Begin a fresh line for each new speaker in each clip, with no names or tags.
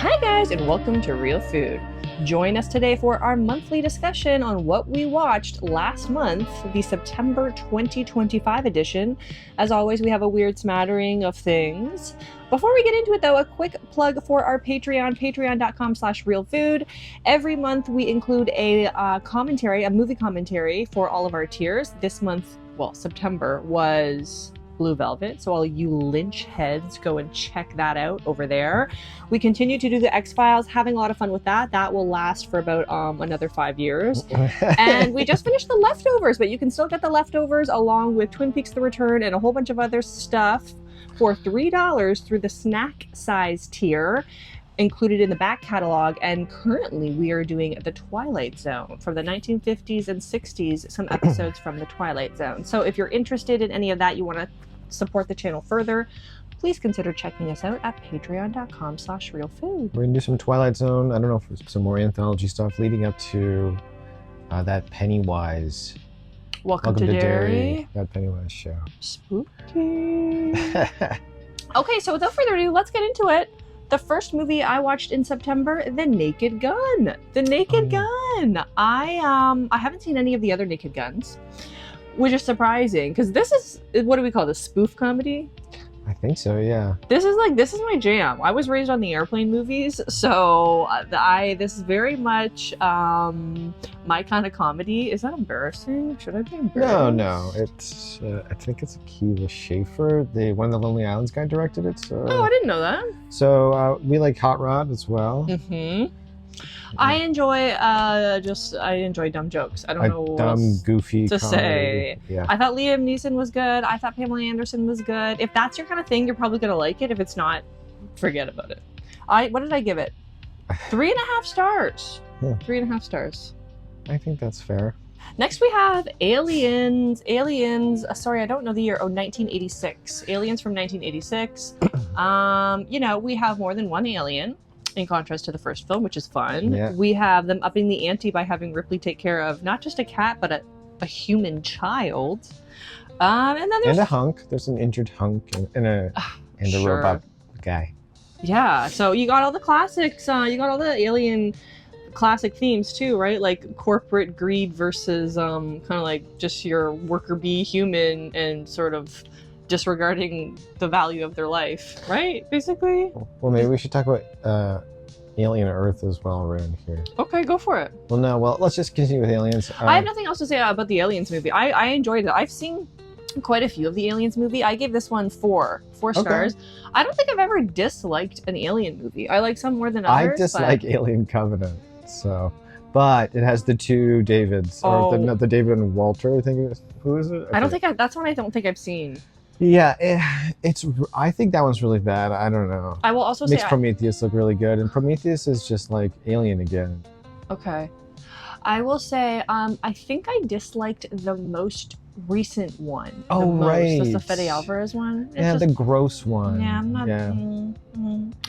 Hi guys, and welcome to Real Food. Join us today for our monthly discussion on what we watched last month, the September 2025 edition. As always, we have a weird smattering of things. Before we get into it though, a quick plug for our Patreon, patreon.com/realfood. Every month we include a movie commentary for all of our tiers. This month, September was Blue Velvet, so all you Lynch heads, go and check that out over there. We continue to do the X-Files, having a lot of fun with that. That will last for about another 5 years. And we just finished The Leftovers, but you can still get The Leftovers along with Twin Peaks: The Return and a whole bunch of other stuff for $3 through the snack size tier, included in the back catalog. And currently we are doing The Twilight Zone from the 1950s and 60s, some episodes from The Twilight Zone. So if you're interested in any of that, you want to support the channel further, please consider checking us out at patreon.com/realfood.
We're gonna do some Twilight Zone. I don't know if some more anthology stuff leading up to that Pennywise.
Welcome to Derry.
That Pennywise show.
Spooky. Okay, so without further ado, let's get into it. The first movie I watched in September, The Naked Gun. The Naked Gun. I haven't seen any of the other Naked Guns, which is surprising because this is, what do we call this, spoof comedy?
I think so, yeah.
This is my jam. I was raised on the airplane movies, so this is very much my kind of comedy. Is that embarrassing? Should I be embarrassed?
No. It's I think it's Akiva Schaffer, one of the Lonely Islands guy, directed it. So.
Oh, I didn't know that.
So we like Hot Rod as well.
Mm-hmm. I enjoy dumb jokes. I don't know what else
goofy
to
comedy.
Say.
Yeah.
I thought Liam Neeson was good. I thought Pamela Anderson was good. If that's your kind of thing, you're probably gonna like it. If it's not, forget about it. What did I give it? 3.5 stars.
Yeah.
3.5 stars.
I think that's fair.
Next we have Aliens. Sorry, I don't know the year. 1986. Aliens from 1986. We have more than one alien, in contrast to the first film, which is fun.
Yeah.
We have them upping the ante by having Ripley take care of not just a cat, but a human child. And then there's
a hunk. There's an injured hunk and a robot guy.
Yeah, so you got all the classics. You got all the alien classic themes too, right? Like corporate greed versus kind of like just your worker bee human and sort of disregarding the value of their life, right? Basically.
Well, maybe we should talk about Alien Earth as well around here.
Okay, go for it.
Well, let's just continue with Aliens.
I have nothing else to say about the Aliens movie. I enjoyed it. I've seen quite a few of the Aliens movie. I gave this one four stars. I don't think I've ever disliked an Alien movie. I like some more than others.
I dislike Alien Covenant, but it has the two Davids, or the David and Walter, I think it is. Who is it?
That's one I don't think I've seen.
Yeah, I think that one's really bad. I don't know.
I will also say
Prometheus look really good, and Prometheus is just like Alien again.
Okay. I will say, I think I disliked the most recent one.
Right.
That's the Fede Alvarez one.
The gross one.
Yeah, I'm not. Yeah.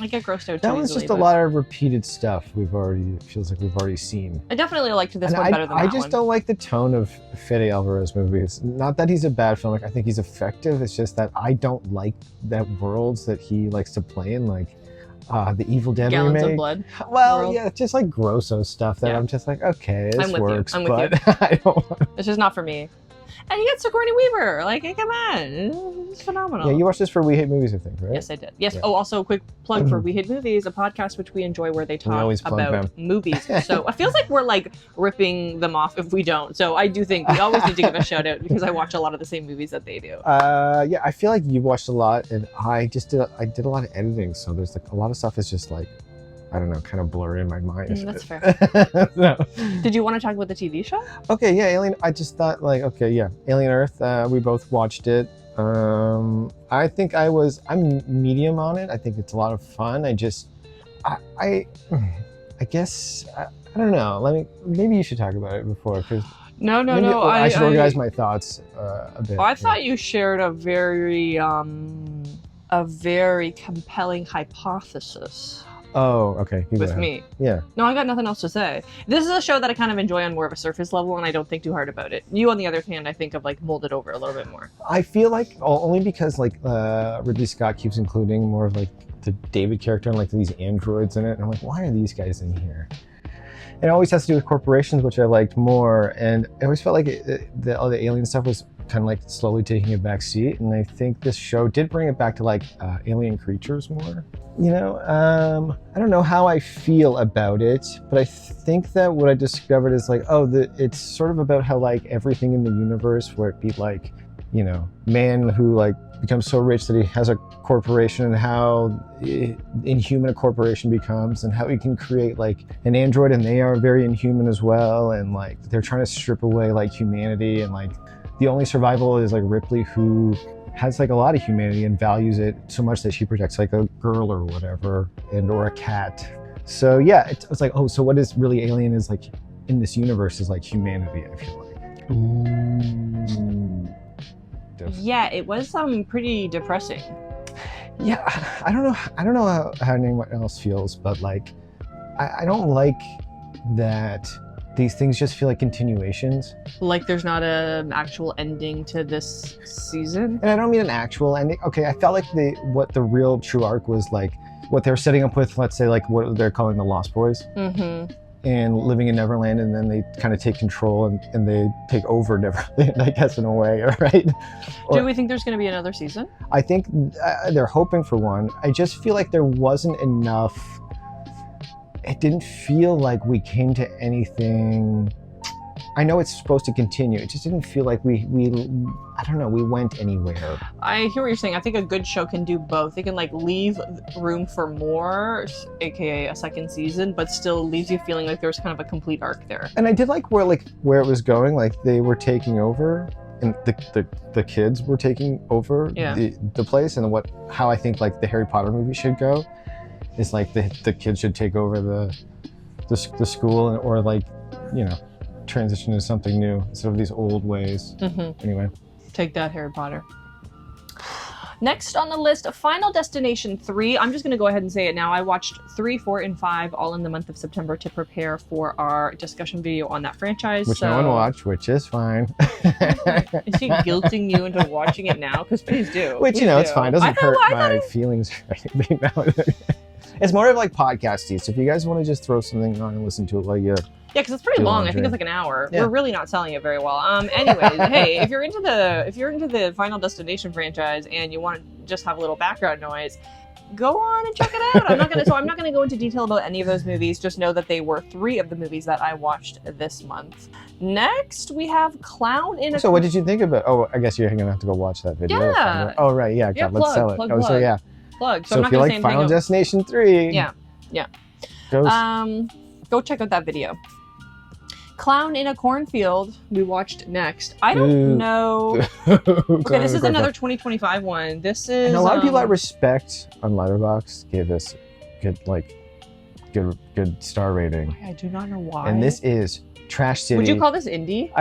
I get grossed out too
That one's
easily,
just a lot of repeated stuff feels like we've already seen.
I definitely liked this one better than that one.
I just don't like the tone of Fede Alvarez movies. Not that he's a bad filmmaker. I think he's effective. It's just that I don't like that worlds that he likes to play in, like the Evil Dead
Gallons
remake.
of Blood.
Well,
world.
Yeah, just like grosso stuff that I'm just like, okay, this works,
I'm
but
with you.
I don't.
It's just not for me. And you got Sigourney Weaver. Like, come on. It's phenomenal.
Yeah, you watched this for We Hate Movies, I think, right?
Yes, I did. Yes.
Yeah.
Oh, also a quick plug for We Hate Movies, a podcast which we enjoy where they talk about movies. So it feels like we're like ripping them off if we don't. So I do think we always need to give a shout out because I watch a lot of the same movies that they do.
Yeah, I feel like you've watched a lot, and I did a lot of editing. So there's like a lot of stuff is just like, I don't know, kind of blurry in my mind.
That's fair.
No.
Did you want to talk about the TV show?
Okay, yeah, Alien. I just thought Alien Earth. We both watched it. I think I'm medium on it. I think it's a lot of fun. I guess I don't know. Maybe you should talk about it before, because
No.
I should organize my thoughts a bit.
I thought you shared a very compelling hypothesis.
Oh, okay.
With me.
Yeah.
No, I got nothing else to say. This is a show that I kind of enjoy on more of a surface level, and I don't think too hard about it. You, on the other hand, I think have like molded over a little bit more.
I feel like only because Ridley Scott keeps including more of like the David character and like these androids in it. And I'm like, why are these guys in here? It always has to do with corporations, which I liked more. And I always felt like all the alien stuff was kind of like slowly taking a back seat. And I think this show did bring it back to like alien creatures more. You know, I don't know how I feel about it, but I think that what I discovered is like, it's sort of about how like everything in the universe, where it be like, you know, man who like becomes so rich that he has a corporation, and how inhuman a corporation becomes, and how he can create like an android and they are very inhuman as well, and like they're trying to strip away like humanity, and like the only survival is like Ripley, who has like a lot of humanity and values it so much that she protects like a girl or whatever, or a cat. So yeah, it's like, so what is really alien is like in this universe is like humanity, I feel like. Ooh.
Yeah, it was pretty depressing.
Yeah, I don't know how anyone else feels, but like I don't like that these things just feel like continuations.
Like there's not an actual ending to this season.
And I don't mean an actual ending. Okay, I felt like what the real true arc was, like what they're setting up with, let's say like what they're calling the Lost Boys. Mm-hmm. And living in Neverland, and then they kind of take control and they take over Neverland, I guess, in a way, right?
Do we think there's going to be another season?
I think they're hoping for one. I just feel like there wasn't enough. It didn't feel like we came to anything. I know it's supposed to continue. It just didn't feel like we I don't know, we went anywhere.
I hear what you're saying. I think a good show can do both. They can like leave room for more, aka a second season, but still leaves you feeling like there's kind of a complete arc there.
And I did like where it was going. Like they were taking over, and the kids were taking over the place, and how I think like the Harry Potter movie should go is like the kids should take over the school, or like, you know, transition to something new instead of these old ways. Mm-hmm. Anyway.
Take that, Harry Potter. Next on the list, Final Destination 3. I'm just going to go ahead and say it now. I watched 3, 4, and 5 all in the month of September to prepare for our discussion video on that franchise.
Which no one watched, which is fine.
Is she guilting you into watching it now? Because please do.
Which, you know, it's fine. It doesn't hurt my feelings or anything. It's more of like podcasty. So if you guys want to just throw something on and listen to it while you...
Yeah, because it's pretty long. I think it's like an hour. Yeah. We're really not selling it very well. Anyways, hey, if you're into the Final Destination franchise and you want to just have a little background noise, go on and check it out. I'm not gonna go into detail about any of those movies. Just know that they were 3 of the movies that I watched this month. Next, we have Clown in a...
So what did you think about... Oh, I guess you're gonna have to go watch that video.
Yeah.
Oh, right. Yeah. God, let's sell it.
So
yeah.
Plug.
So if you like Final Destination 3...
Yeah. Go check out that video. Clown in a Cornfield, we watched next. I don't know. Okay, this is another 2025 one. This is...
And a lot of people I respect on Letterboxd gave this good star rating.
I do not know why.
And this is Trash City.
Would you call this indie?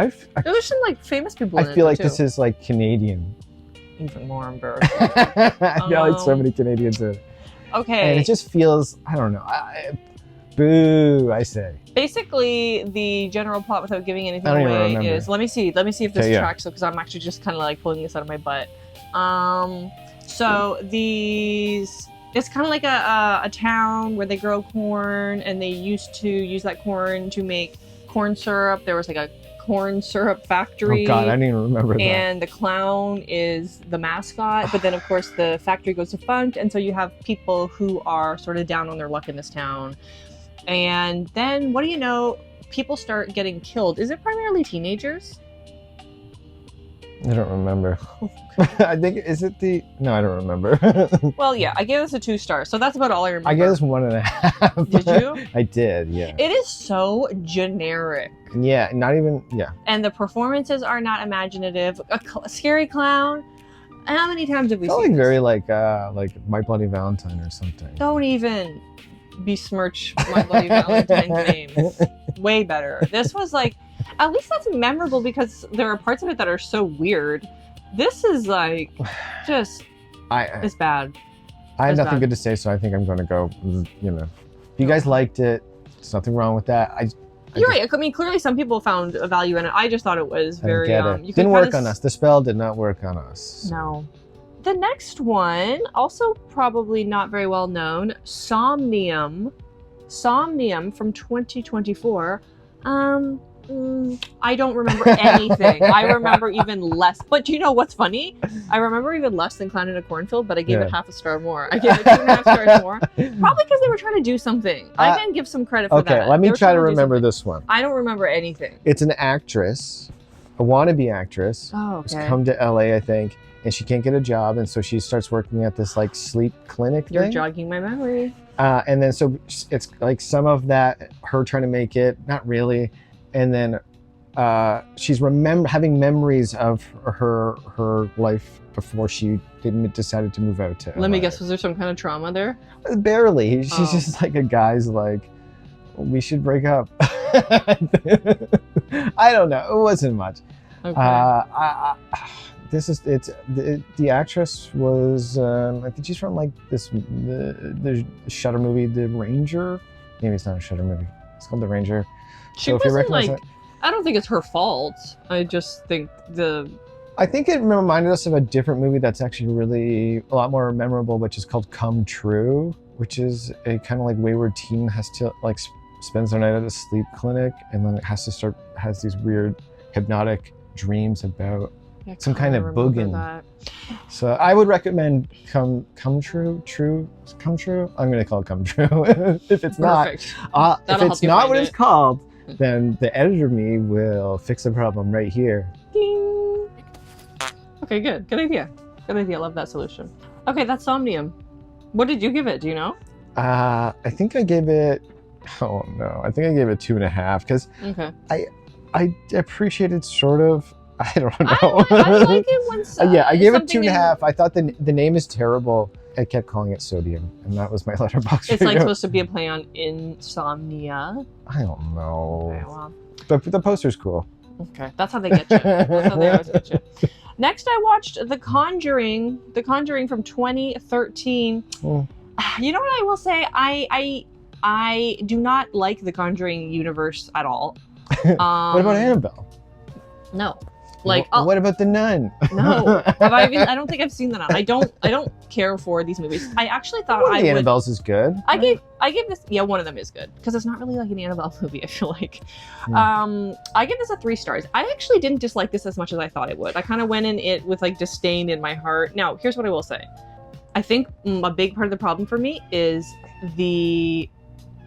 There's some like famous people in it.
I feel like this is like Canadian.
Even more embarrassing.
Yeah, like so many Canadians in it.
Okay.
And it just feels, I don't know. Boo, I say.
Basically, the general plot, without giving anything away, is... Let me see if this tracks, because I'm actually just kind of like pulling this out of my butt. So it's kind of like a town where they grow corn, and they used to use that corn to make corn syrup. There was like a corn syrup factory.
Oh God, I didn't even remember that.
And the clown is the mascot, but then of course the factory goes defunct, and so you have people who are sort of down on their luck in this town. And then, what do you know, people start getting killed. Is it primarily teenagers?
I don't remember. I think, no, I don't remember.
Well, yeah, I gave this a 2 stars, so that's about all I remember.
I gave this 1.5.
Did you?
I did, yeah.
It is so generic.
Yeah, not even, yeah.
And the performances are not imaginative. A scary clown. How many times have we seen
like
this?
Very like My Bloody Valentine or something.
Don't even besmirch My Bloody Valentine's name. Way better. This was like, at least that's memorable because there are parts of it that are so weird. This is like, just, it's bad.
I have nothing good to say, so I think I'm going to go, you know. If you guys liked it, there's nothing wrong with that.
You're right. I mean, clearly some people found a value in it. I just thought it was very...
Didn't work on us. The spell did not work on us.
No. The next one, also probably not very well known, Somnium from 2024. I don't remember anything. I remember even less. But do you know what's funny? I remember even less than Clown in a Cornfield, but I gave it half a star more. I gave it 2.5 stars more. Probably because they were trying to do something. I can give some credit for that.
Okay, let me try to remember this one.
I don't remember anything.
It's an actress, a wannabe actress.
Oh, okay.
Who's come to LA, I think, and she can't get a job, and so she starts working at this like sleep clinic thing.
You're jogging my memory.
And then so it's like some of that, her trying to make it, not really. And then she's having memories of her life before she decided to move out to LA.
Let me guess, was there some kind of trauma there?
Barely. She's just like a guy's like, we should break up. I don't know. It wasn't much.
Okay.
The actress was I think she's from like the Shudder movie, The Ranger. Maybe it's not a Shudder movie. It's called The Ranger.
She wasn't like, I don't think it's her fault. I just think
I think it reminded us of a different movie that's actually really a lot more memorable, which is called Come True, which is a kind of like wayward teen has to like spends their night at a sleep clinic and then has these weird hypnotic dreams about some kind of boogin. So I would recommend Come True. I'm going to call it Come True. If it's
Perfect.
Not, if it's not what it's called, then the editor me will fix the problem right here.
Ding. Okay, good idea. Love that solution. Okay, that's Somnium. What did you give it? Do you know?
I think I gave it. Oh no, I think I gave it 2.5 because I appreciated sort of. I don't know.
I like it when
yeah, I gave it 2.5. I thought the name is terrible. I kept calling it Sodium, and that was my letterbox.
It's like supposed to be a play on insomnia.
I don't know.
Okay, well.
But the poster's cool.
Okay, that's how they get you. That's how they always get you. Next, I watched The Conjuring from 2013.
Mm.
You know what I will say? I do not like the Conjuring universe at all.
What about Annabelle?
No.
Like, what about The Nun?
No, I don't think I've seen The Nun. I don't care for these movies. I actually thought
one of the Annabelles is good.
I gave this, one of them is good because it's not really like an Annabelle movie. I feel like, I give this a 3 stars. I actually didn't dislike this as much as I thought it would. I kind of went in it with like disdain in my heart. Now, here's what I will say. I think a big part of the problem for me is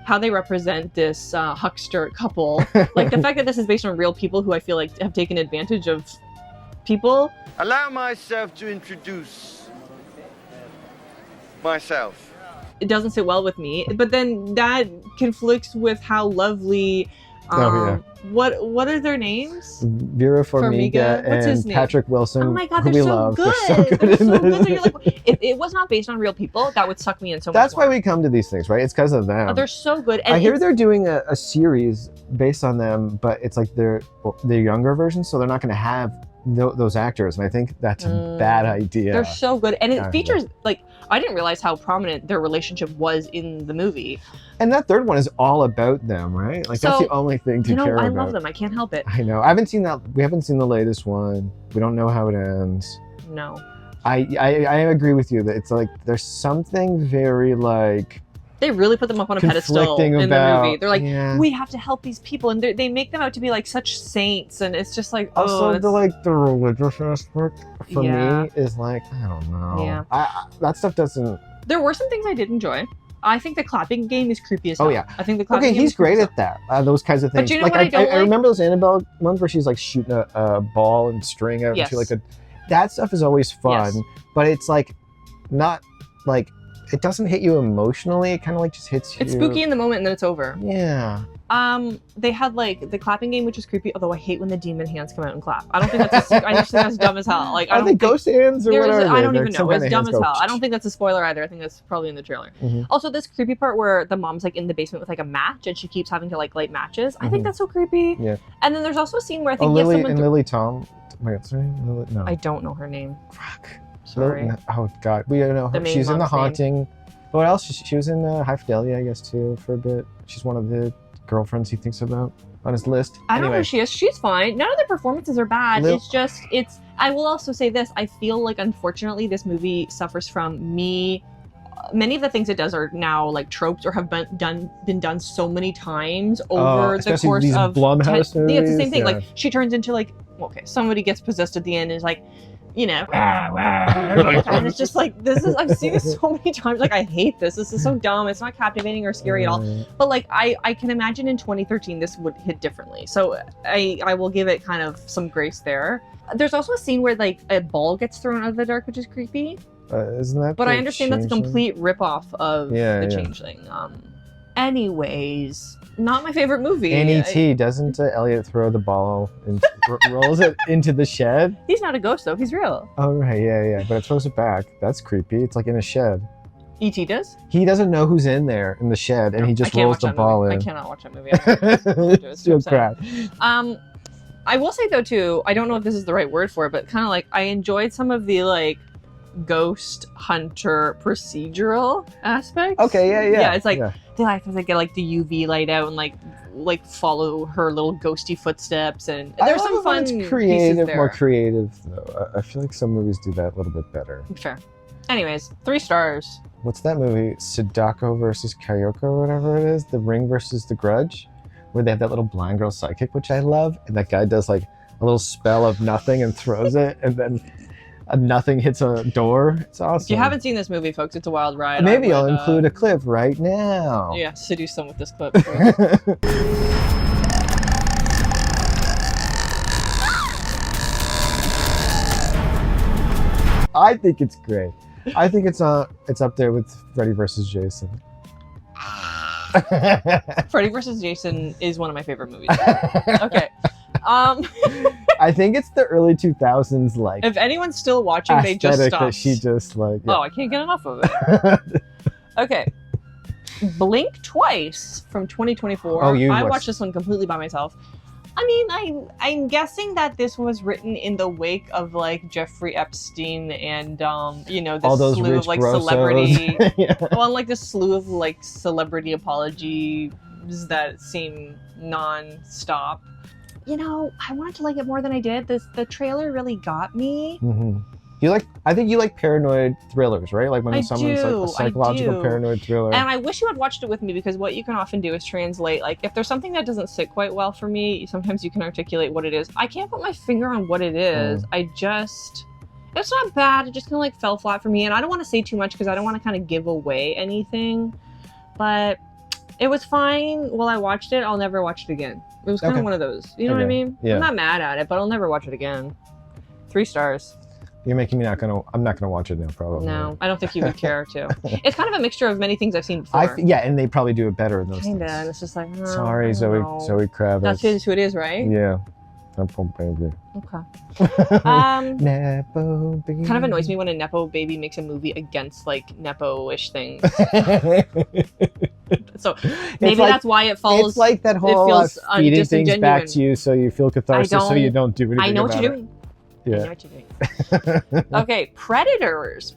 how they represent this huckster couple. Like the fact that this is based on real people who I feel like have taken advantage of people.
Allow myself to introduce myself.
It doesn't sit well with me, but then that conflicts with how lovely. What are their names?
Vera Farmiga and Patrick Wilson.
Oh my god,
they're so
good. They're so good. So you're like, if it was not based on real people, that would suck me in so much.
That's why we come to these things, right? It's because of them.
Oh, they're so good. And
I hear they're doing a series based on them, but it's like they're younger versions, so they're not going to have those actors, and I think that's a bad idea.
They're so good, and it features like I didn't realize how prominent their relationship was in the movie.
And that third one is all about them, right? Like that's the only thing to care about.
I love them. I can't help it.
I know. I haven't seen that. We haven't seen the latest one. We don't know how it ends.
No.
I agree with you that it's like there's something very like.
They really put them up on a pedestal in the movie. They're like, we have to help these people, and they make them out to be like such saints, and it's just like,
also the religious aspect for me is like I don't know.
Yeah.
That stuff doesn't.
There were some things I did enjoy. I think the clapping game is creepy as hell.
Oh yeah,
I think the clapping game
he's great at that. Those kinds of things.
But you know
like,
what I don't
I remember those Annabelle ones where she's like shooting a ball and string out into like that stuff is always fun, but it's like not like it doesn't hit you emotionally. It kind of like just hits you.
It's spooky in the moment and then it's over.
Yeah.
They had like the clapping game, which is creepy. Although I hate when the demon hands come out and clap. I don't think that's. I just think that's dumb as hell. Like
are they ghost hands or what are they?
I don't even know. It's dumb as hell. I don't think that's a spoiler either. I think that's probably in the trailer. Also, this creepy part where the mom's like in the basement with like a match and she keeps having to like light matches. I think that's so creepy.
Yeah.
And then there's also a scene where I think
Lily Tom. Wait, sorry, Lily, no.
I don't know her name.
Fuck.
Sorry.
Oh God, we don't know her. She's in The Haunting. What else? She was in High Fidelity, I guess, too, for a bit. She's one of the girlfriends he thinks about on his list.
I don't know
Anyway.
who she is. She's fine. None of the performances are bad.
Lil-
It's just, I will also say this. I feel like, unfortunately, this movie suffers from me. Many of the things it does are now like tropes or have been done so many times over the
especially
course
these
of
Blumhouse
yeah, it's the same
movies,
thing.
yeah.
Like she turns into like, okay, somebody gets possessed at the end and is like, you know, and it's just like, I've seen this so many times. Like, I hate this. This is so dumb. It's not captivating or scary at all. But like, I can imagine in 2013 this would hit differently. So I will give it kind of some grace there. There's also a scene where like a ball gets thrown out of the dark, which is creepy.
Isn't that?
But
the
I understand that's a
Changeling?
complete ripoff of the
Yeah.
Changeling. Anyways, not my favorite movie.
In E.T., doesn't Elliot throw the ball and rolls it into the shed?
He's not a ghost though. He's real.
Oh, right, yeah. But it throws it back. That's creepy. It's like in a shed.
E.T. does?
He doesn't know who's in there in the shed, and he
I
just
can't
rolls
watch
the
that
ball
movie.
in.
I cannot watch that movie. It's too
You'll
upsetting.
cry.
I will say though too, I don't know if this is the right word for it, but kind of like I enjoyed some of the like ghost hunter procedural aspects.
Okay, yeah.
Yeah, it's like
yeah.
they get like the UV light out and like follow her little ghosty footsteps, and
I
there's
love
some
it when
fun
it's creative,
pieces there.
more creative though. I feel like some movies do that a little bit better.
Fair. Anyways, 3 stars.
What's that movie? Sadako versus Kayoko, or whatever it is. The Ring versus The Grudge, where they have that little blind girl psychic, which I love, and that guy does like a little spell of nothing and throws it, and then nothing hits a door. It's awesome.
If you haven't seen this movie, folks, it's a wild ride.
Maybe
I
I'll
would,
include a clip right now.
Yeah, seduce them with this clip.
I think it's great. I think it's up there with Freddy versus Jason.
Freddy vs. Jason is one of my favorite movies. Okay.
I think it's the early 2000s, like,
If anyone's still watching, they just
aesthetic
stopped.
that she just like.
Oh, I can't get enough of it. Okay. Blink Twice from 2024.
Oh, you
I
watched-
watched this one completely by myself. I mean, I'm guessing that this was written in the wake of like Jeffrey Epstein and this
all those
slew
rich
of like
grossos.
celebrity
Yeah.
well, like this slew of like celebrity apologies that seem non-stop. You know, I wanted to like it more than I did. The trailer really got me.
Mhm. I think you like paranoid thrillers, right? Like when
I
someone's
do,
like a psychological
do.
paranoid thriller.
And I wish you had watched it with me, because what you can often do is translate. Like, if there's something that doesn't sit quite well for me, sometimes you can articulate what it is. I can't put my finger on what it is. It's not bad. It just kind of like fell flat for me. And I don't want to say too much because I don't want to kind of give away anything. But it was fine while I watched it. I'll never watch it again. It was kind
Okay.
of one of those. You know what I
Okay.
mean?
Yeah.
I'm not mad at it, but I'll never watch it again. 3 stars.
You're making me I'm not gonna watch it now, probably.
No, I don't think you would care to. It's kind of a mixture of many things I've seen before.
Yeah, and they probably do it better in those
Kinda, and
things.
it's just like,
Sorry,
I
Zoe
don't know.
Kravitz.
That's who it is, right?
Yeah. Nepo baby.
Okay.
Nepo baby.
Kind of annoys me when a Nepo baby makes a movie against like Nepo-ish things. So maybe
like-
that's why it falls.
It's like that whole
feels
feeding things back
disingenuine.
to you so you feel catharsis so you don't do anything
I know what
about
you're
it.
doing. I
Yeah.
know what you're doing. Okay, Predators.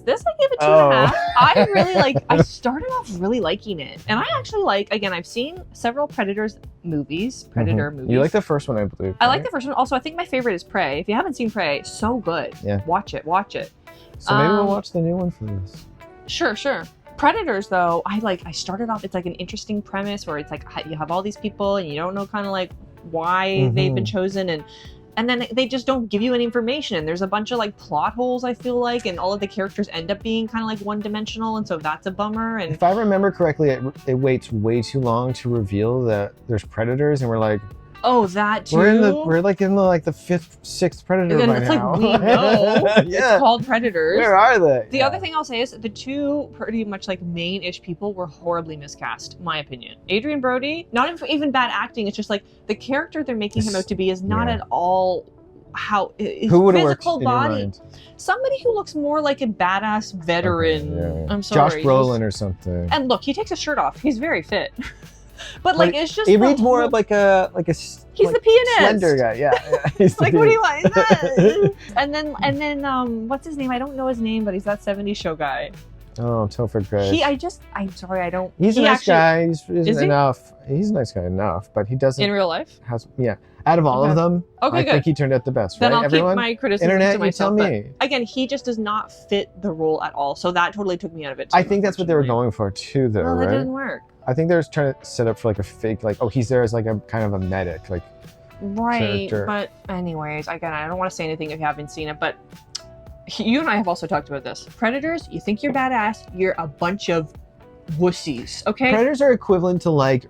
This I give it 2.5. I really like. I started off really liking it, and I actually like. Again, I've seen several Predator movies.
Mhm. You like the first one, I believe.
I like
right?
the first one. Also, I think my favorite is Prey. If you haven't seen Prey, so good.
Yeah.
Watch it.
So maybe we'll
um,
watch the new one for this.
Sure. Predators, though, I started off. It's like an interesting premise where it's like you have all these people and you don't know kind of like why they've been chosen, and then they just don't give you any information. And there's a bunch of like plot holes, I feel like, and all of the characters end up being kind of like one-dimensional, and so that's a bummer. And
If I remember correctly, it waits way too long to reveal that there's predators, and we're like,
oh, that too.
we're like in the 5th, 6th predator
And
by
it's
now.
like we know
Yeah.
it's called Predators.
Where are they?
The other thing I'll say is the two pretty much like main-ish people were horribly miscast, my opinion. Adrian Brody, not even bad acting, it's just like the character they're making him out to be is not
Yeah.
at all how his
Who would have worked
physical
in your
body.
mind?
Somebody who looks more like a badass veteran.
Okay, yeah.
I'm sorry.
Josh Brolin or something.
And look, he takes his shirt off. He's very fit. But like it's just
He
the
reads more
whole-
of like a
He's
like
the pianist.
slender guy. Yeah. He's the
Like, what do you
pianist.
want? and then what's his name? I don't know his name, but he's that 70s show guy.
Oh, Topher Grace.
I'm sorry, I don't.
He's a
he
nice
actually-
guy. He's
Is he?
enough. He's a nice guy enough, but he doesn't.
In real life?
Yeah. Out of all
Okay.
of them,
Okay,
I
good.
think he turned out the best.
Then
right?
I'll
Everyone?
keep my criticism
Internet,
to myself.
you tell
but
me.
again, he just does not fit the role at all. So that totally took me out of it. Too,
I think that's what they were
unfortunately.
going for too, though,
Well, that
right?
didn't work.
I think they were trying to set up for like a fake, like, oh, he's there as like a kind of a medic, like.
Right,
Character.
but anyways, again, I don't want to say anything if you haven't seen it, but you and I have also talked about this. Predators, you think you're badass, you're a bunch of wussies, okay?
Predators are equivalent to like,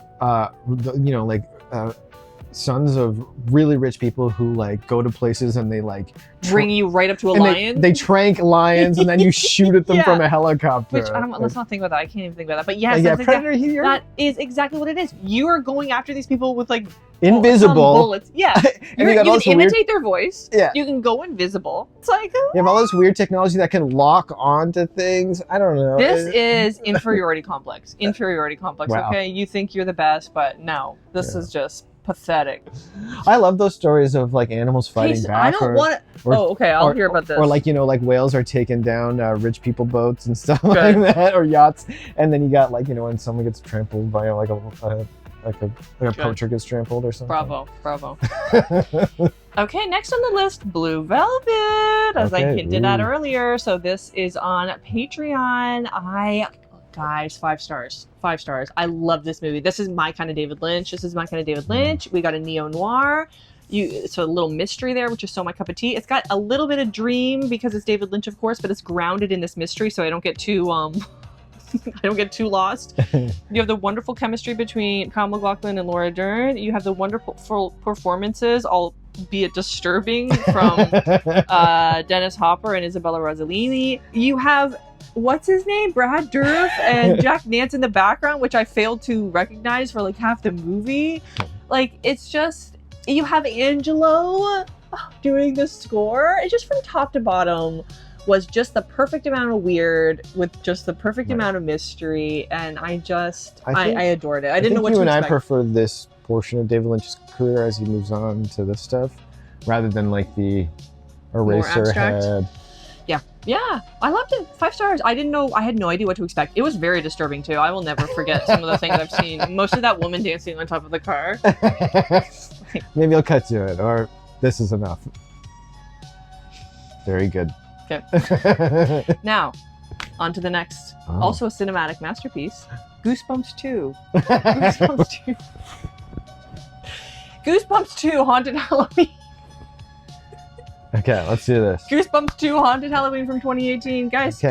sons of really rich people who like go to places and they like
Bring you right up to a
and
lion.
They trank lions and then you shoot at them
Yeah.
from a helicopter.
Which, I don't, let's not think about that. I can't even think about that. But yes,
yeah,
that's
Predator here.
that is exactly what it is. You are going after these people with like
Invisible.
some bullets. Yeah.
And they got
You
all
can
this weird,
imitate their voice.
Yeah.
You can go invisible. It's like,
you have all this weird technology that can lock onto things. I don't know.
this is inferiority complex. Inferiority complex,
Wow.
okay? You think you're the best, but no. This
Yeah.
is just pathetic.
I love those stories of like animals fighting
Case,
back.
I don't want to.
or-
Oh, okay. I'll hear about this.
Or like, like whales are taking down rich people boats and stuff
Good.
like that, or yachts. And then you got like, when someone gets trampled by like a
Good.
poacher gets trampled or something.
Bravo. Okay, next on the list, Blue Velvet, as I
Okay,
hinted at
ooh.
earlier. So this is on Patreon. Guys, 5 stars. 5 stars. I love this movie. This is my kind of David Lynch. We got a neo-noir. So a little mystery there, which is so my cup of tea. It's got a little bit of dream because it's David Lynch, of course, but it's grounded in this mystery, so I don't get too I don't get too lost. You have the wonderful chemistry between Kyle MacLachlan and Laura Dern. You have the wonderful performances, albeit disturbing, from Dennis Hopper and Isabella Rossellini. You have, what's his name? Brad Dourif and Jack Nance in the background, which I failed to recognize for like half the movie. Like, it's just, you have Angelo doing the score. It's just from top to bottom was just the perfect amount of weird with just the perfect amount of mystery, and I adored it. I didn't know what to expect.
You and I prefer this portion of David Lynch's career as he moves on to this stuff, rather than like the eraser
abstract.
head.
Yeah, I loved it. 5 stars. I had no idea what to expect. It was very disturbing too. I will never forget some of the things I've seen. Most of that woman dancing on top of the car.
Maybe I'll cut to it, or this is enough. Very good.
Okay. Now, on to the next.
Oh.
Also a cinematic masterpiece, Goosebumps 2. Goosebumps 2. Goosebumps 2 Haunted Halloween.
Okay, let's do this.
Goosebumps 2 Haunted Halloween from 2018. Guys,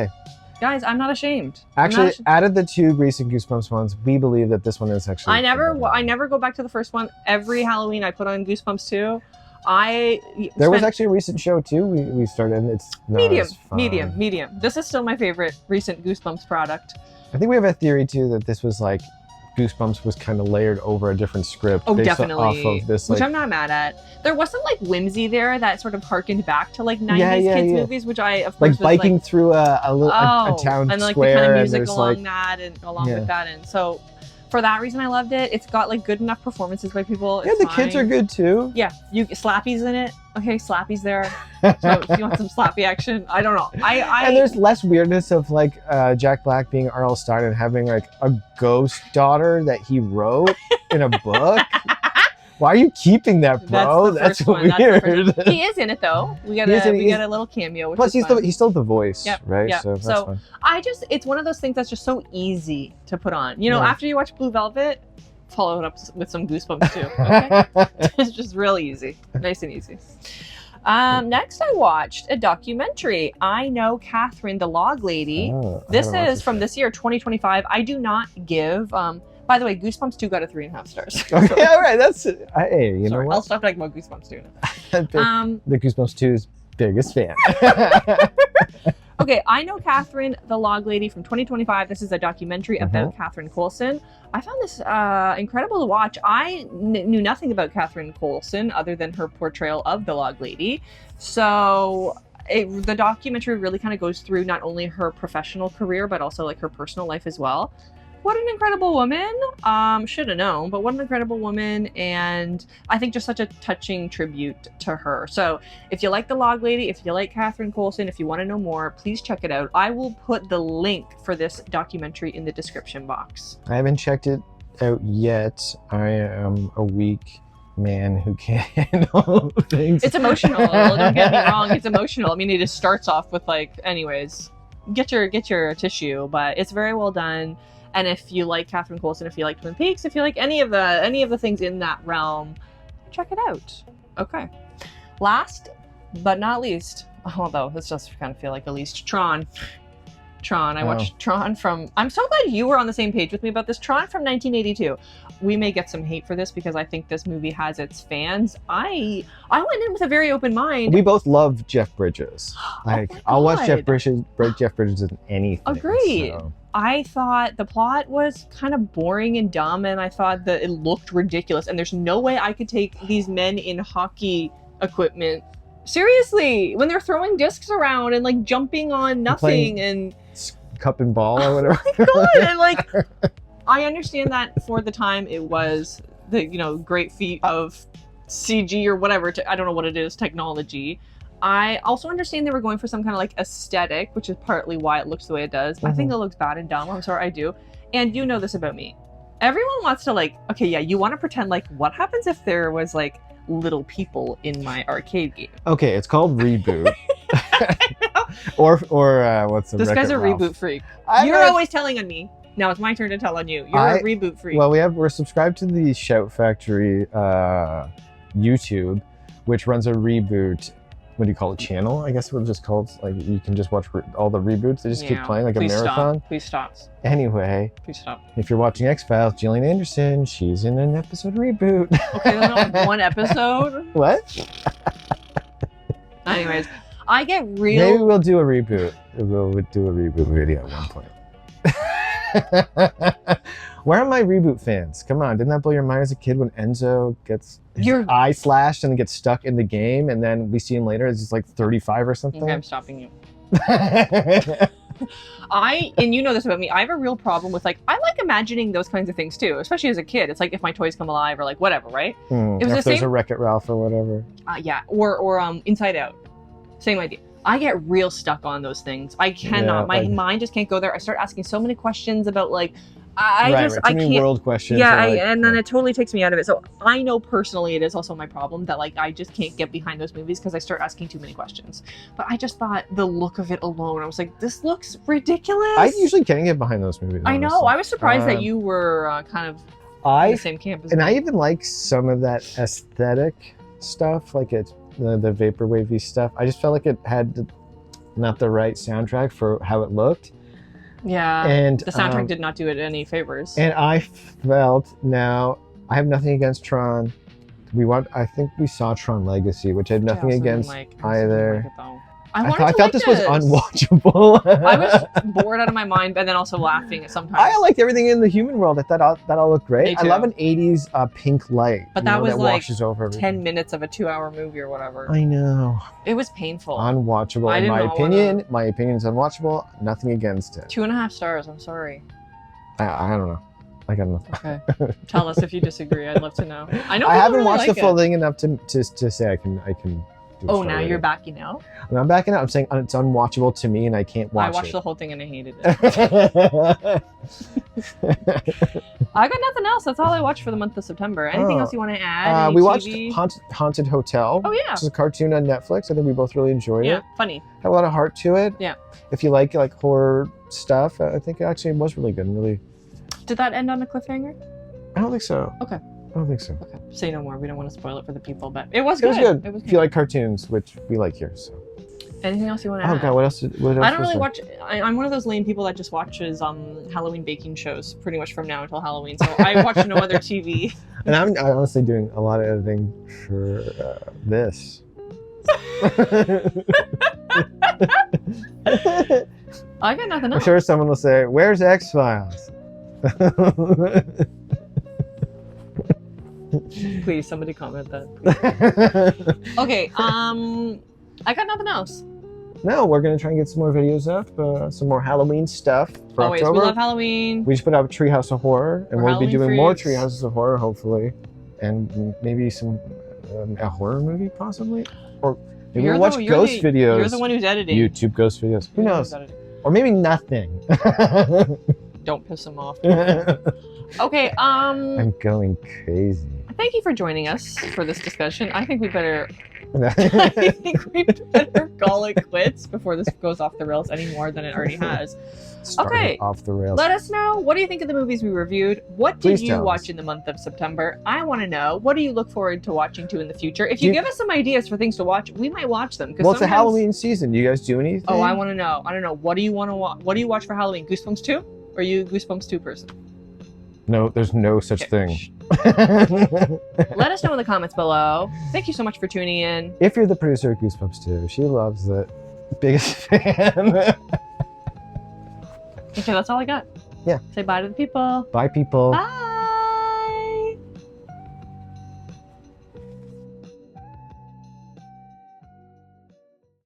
I'm not ashamed.
Actually, out of the 2 recent Goosebumps ones, we believe that this one is actually.
I never go back to the first one. Every Halloween I put on Goosebumps 2.
There was actually a recent show too. We started. And it's not as fun.
medium. This is still my favorite recent Goosebumps product.
I think we have a theory too that this was like Goosebumps was kind of layered over a different script.
Oh,
based
definitely.
off of this,
which
like,
I'm not mad at. There was some like whimsy there that sort of harkened back to like 90s
Yeah,
kids
yeah.
movies, which I of course
like
was
biking
like,
through a town
and like
square,
the kind of
and
music
there's
along
like
that and along
Yeah.
with that, and so for that reason I loved it. It's got like good enough performances by people.
yeah,
It's
the kids
fine.
are good too.
Yeah, Slappy's in it. Okay, Slappy's there. So if you want some Slappy action, I don't know.
And there's less weirdness of like Jack Black being R.L. Stein and having like a ghost daughter that he wrote in a book. Why are you keeping that, bro?
That's the first one.
weird.
That's the first one. He is in it though. We got a little cameo. Which
Plus,
is fun.
he's still the voice,
Yep,
right?
yep.
So that's
So-
fine.
It's one of those things that's just so easy to put on. You know,
Yeah.
after you watch Blue Velvet, follow it up with some Goosebumps too. Okay, it's just real easy, nice and easy. Next, I watched a documentary. I Know Catherine, the Log Lady.
Oh, I
This
haven't watched
is from this year, 2025. I do not give. By the way, Goosebumps 2 got a 3.5 stars.
Okay, all right. That's hey, you
Sorry,
know
I'll
what?
stop talking about Goosebumps 2 now.
The Goosebumps 2's biggest fan.
Okay, I Know Catherine, the Log Lady from 2025. This is a documentary about Catherine Coulson. I found this incredible to watch. I knew nothing about Catherine Coulson other than her portrayal of the Log Lady. So the documentary really kind of goes through not only her professional career, but also like her personal life as well. what an incredible woman. Should have known, but what an incredible woman. And I think just such a touching tribute to her. So if you like The Log Lady, if you like Catherine Coulson, if you want to know more, please check it out. I will put the link for this documentary in the description box.
I haven't checked it out yet. I am a weak man who can't handle things.
It's emotional. Don't get me wrong. It's emotional. I mean, it just starts off with like, anyways, get your tissue, but it's very well done. And if you like Catherine Coulson, if you like Twin Peaks, if you like any of the things in that realm, check it out. Okay. Last but not least, although this just kind of feel like at least Tron. I watched Tron from... I'm so glad you were on the same page with me about this. Tron from 1982. We may get some hate for this because I think this movie has its fans. I went in with a very open mind.
We both love Jeff Bridges. Like, I'll watch Jeff Bridges in anything.
Agreed.
So.
I thought the plot was kind of boring and dumb, and I thought that it looked ridiculous. And there's no way I could take these men in hockey equipment seriously when they're throwing discs around and like jumping on nothing and
cup and ball or whatever.
Oh my god! And like, I understand that for the time it was the great feat of CG or whatever. I don't know what it is, technology. I also understand they were going for some kind of like aesthetic, which is partly why it looks the way it does. I think it looks bad and dumb. I'm sorry, I do. And you know this about me. Everyone wants to like, okay, yeah, you want to pretend like, what happens if there was like little people in my arcade game?
Okay, it's called Reboot. or what's the
This guy's a
Ralph?
Reboot freak. You're always telling on me. Now it's my turn to tell on you. You're a Reboot freak.
Well, we're subscribed to the Shout Factory YouTube, which runs a Reboot. What do you call it? Channel? I guess we'll just call it. Like, you can just watch all the reboots. They just keep playing like a marathon.
Please stop.
Anyway.
Please stop.
If you're watching X-Files, Gillian Anderson, she's in an episode Reboot.
Okay, that's not one episode.
What?
Anyways, I get real...
Maybe we'll do a reboot. We'll do a reboot video at one point. Where are my Reboot fans? Come on, didn't that blow your mind as a kid when Enzo gets his eye slashed and gets stuck in the game, and then we see him later as he's like 35 or something?
Okay, I'm stopping you. And you know this about me, I have a real problem with like, I like imagining those kinds of things too, especially as a kid. It's like if my toys come alive or like whatever, right?
It was if there's a Wreck-It Ralph or whatever.
Yeah, or Inside Out. Same idea. I get real stuck on those things. I cannot. My mind just can't go there. I start asking so many questions about like, I can't.
World questions.
Yeah, and then it totally takes me out of it. So I know personally it is also my problem that like I just can't get behind those movies because I start asking too many questions. But I just thought the look of it alone, I was like, this looks ridiculous.
I usually can't get behind those movies.
I know. I was surprised that you were kind of in the same camp as me.
And I even like some of that aesthetic stuff, like it's the vaporwavy stuff. I just felt like it had not the right soundtrack for how it looked.
Yeah,
and
the soundtrack did not do it any favors.
And I felt, now, I have nothing against Tron. I think we saw Tron Legacy, which I had nothing against either. I felt this was unwatchable.
I was bored out of my mind, and then also laughing at sometimes.
I liked everything in the human world. I thought that all looked great.
Me
I
too.
link pink light. But
that was
that
like
washes over
10 minutes of a 2-hour movie or whatever.
I know.
It was painful.
Unwatchable, in my opinion. My opinion is unwatchable. Nothing against it.
2.5 stars. I'm sorry.
I don't know. I got nothing.
Okay. Tell us if you disagree. I'd love to know. I know.
I haven't watched the full thing enough to say I can.
Oh, now you're backing out?
I'm backing out. I'm saying it's unwatchable to me and I can't watch it.
I watched the whole thing and I hated it. I got nothing else. That's all I watched for the month of September. Anything else you want to add?
We watched Haunted Hotel.
Oh, yeah.
Which is a cartoon on Netflix. I think we both really enjoyed it.
Yeah, funny.
Had a lot of heart to it.
Yeah.
If you like horror stuff, I think it actually was really good. Really.
Did that end on a cliffhanger?
I don't think so.
Okay.
I don't think so.
Okay. Say no more. We don't want to spoil it for the people, but it was good.
It was good. If you like cartoons, which we like here, so.
Anything else you want to add?
Oh god, what else?
I don't really watch. I'm one of those lame people that just watches Halloween baking shows pretty much from now until Halloween. So I watch no other TV.
And I'm honestly doing a lot of editing for this.
I got nothing else.
I'm sure someone will say, "Where's X-Files?"
Please, somebody comment that. Okay, I got nothing else.
no, we're gonna try and get some more videos up, some more Halloween stuff for
Always,
October.
we love Halloween.
We just put out Treehouse of Horror, and
We're
we'll be
Halloween
doing more
freaks.
Treehouses of Horror, hopefully, and maybe some a horror movie, possibly, or maybe we'll watch ghost videos.
You're the one who's editing.
YouTube ghost videos. Who
You're the one
knows?
who's editing.
Or maybe nothing.
Don't piss him off.
I'm
Okay.
going crazy.
Thank you for joining us for this discussion. I think we better. I think we better call it quits before this goes off the rails any more than it already has.
Started
Okay.
off the rails.
Let us know, what do you think of the movies we reviewed? What did
Please
you
tell
watch
us.
in the month of September? I want to know. What do you look forward to watching to in the future? If you
You-
give us some ideas for things to watch, we might watch them. 'cause
Well, it's a
sometimes-
Halloween season. Do you guys do anything?
Oh, I want to know. I don't know. What do you want to watch? What do you watch for Halloween? Goosebumps 2? Or are you a Goosebumps 2 person?
No, there's no such thing.
Let us know in the comments below. Thank you so much for tuning in.
If you're the producer of Goosebumps 2, she loves it. Biggest fan.
Okay, that's all I got.
Yeah.
Say bye to the people.
Bye, people.
Bye.